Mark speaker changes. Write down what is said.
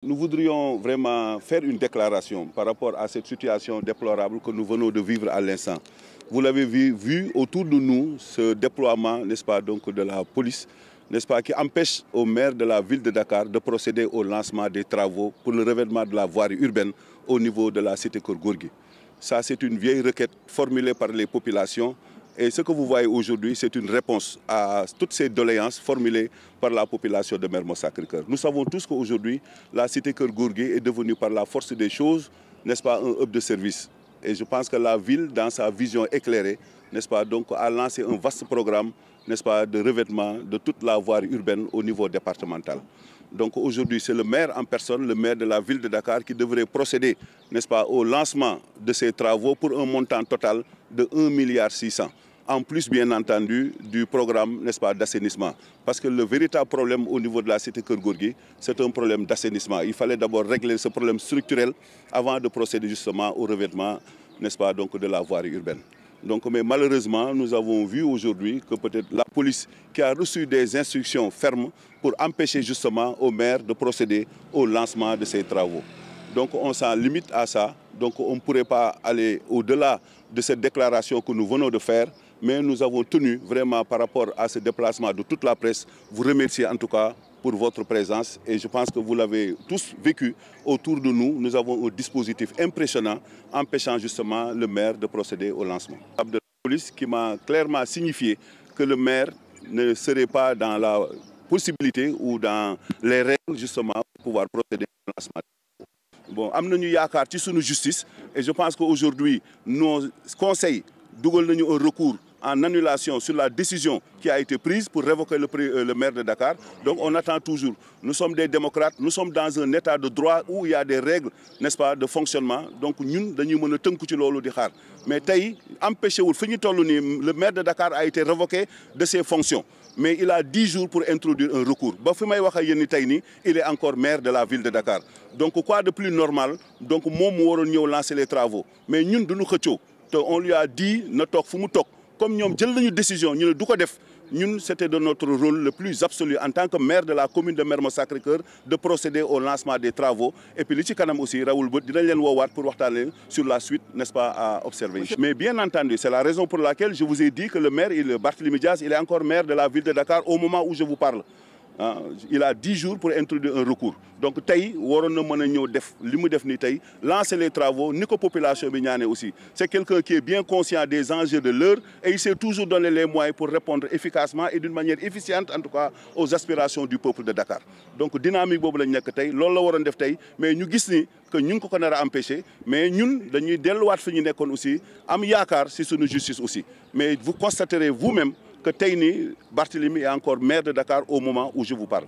Speaker 1: Nous voudrions vraiment faire une déclaration par rapport à cette situation déplorable que nous venons de vivre à l'instant. Vous l'avez vu autour de nous, ce déploiement, n'est-ce pas, donc de la police, n'est-ce pas, qui empêche au maire de la ville de Dakar de procéder au lancement des travaux pour le revêtement de la voirie urbaine au niveau de la cité Keur Gorgui. Ça, c'est une vieille requête formulée par les populations. Et ce que vous voyez aujourd'hui, c'est une réponse à toutes ces doléances formulées par la population de Mermoz Sacré-Cœur. Nous savons tous qu'aujourd'hui, la cité Keur Gorgui est devenue par la force des choses, n'est-ce pas, un hub de service. Et je pense que la ville, dans sa vision éclairée, n'est-ce pas, donc, a lancé un vaste programme, n'est-ce pas, de revêtement de toute la voirie urbaine au niveau départemental. Donc aujourd'hui, c'est le maire en personne, le maire de la ville de Dakar, qui devrait procéder, n'est-ce pas, au lancement de ces travaux pour un montant total de 1,6 milliard. En plus, bien entendu, du programme, n'est-ce pas, d'assainissement. Parce que le véritable problème au niveau de la cité Keur Gorgui, c'est un problème d'assainissement. Il fallait d'abord régler ce problème structurel avant de procéder justement au revêtement, n'est-ce pas, donc, de la voirie urbaine. Donc, mais malheureusement, nous avons vu aujourd'hui que peut-être la police qui a reçu des instructions fermes pour empêcher justement au maire de procéder au lancement de ces travaux. Donc on s'en limite à ça. Donc on ne pourrait pas aller au-delà de cette déclaration que nous venons de faire. Mais nous avons tenu vraiment par rapport à ce déplacement de toute la presse, vous remercier en tout cas pour votre présence. Et je pense que vous l'avez tous vécu autour de nous. Nous avons un dispositif impressionnant empêchant justement le maire de procéder au lancement. De la police qui m'a clairement signifié que le maire ne serait pas dans la possibilité ou dans les règles justement pour pouvoir procéder au lancement. Bon, am nañu yaakaar ci sunu justice et je pense qu'aujourd'hui nos conseils dugal nañu un recours en annulation sur la décision qui a été prise pour révoquer le maire de Dakar. Donc on attend toujours. Nous sommes des démocrates, nous sommes dans un état de droit où il y a des règles, n'est-ce pas, de fonctionnement. Donc ñun dañuy mën a tënku ci loolu di xaar. Mais tey empêché wul fi ñu toll nii le maire de Dakar a été révoqué de ses fonctions. Mais il a 10 jours pour introduire un recours. Ba fi may wax ak yéen ni tey nii il est encore maire de la ville de Dakar. Donc quoi de plus normal donc moom mu waroon ñëw lancer les travaux mais ñun duñu xëccoo te on lui a dit na toog fu mu toog comme ñoom jël nañu décision ñu ne du ko def ñun c'était de notre rôle le plus absolu en tant que maire de la commune de Mermoz Sacré-Cœur de procéder au lancement des travaux et puis li ci kanam aussi rawul bët dinañ leen woowaat pour waxtaanee sur la suite, n'est-ce pas, à observer. Mais bien entendu, c'est la raison pour laquelle je vous ai dit que le maire, Barthélémy Dias, il est encore maire de la ville de Dakar au moment où je vous parle. Il a 10 jours pour introduire un recours. Donc tey waroon na mën a ñëw def li mu def ni tey lancer les travaux ni ko population bi ñaane aussi. C'est quelqu'un qui est bien conscient des enjeux de l'heure et il s'est toujours donné les moyens pour répondre efficacement et d'une manière efficiente en tout cas aux aspirations du peuple de Dakar. Donc dynamique boobu lañ nekk tey loolu la waroon def tey mais ñu gis ni que ñu ngi ko nar a empêcher mais ñun dañuy delluwaat fi ñu nekkoon aussi am yaakaar ci sunu justice aussi. Mais vous constaterez vous-même que tey nii Barthélémy est encore maire de Dakar au moment où je vous parle.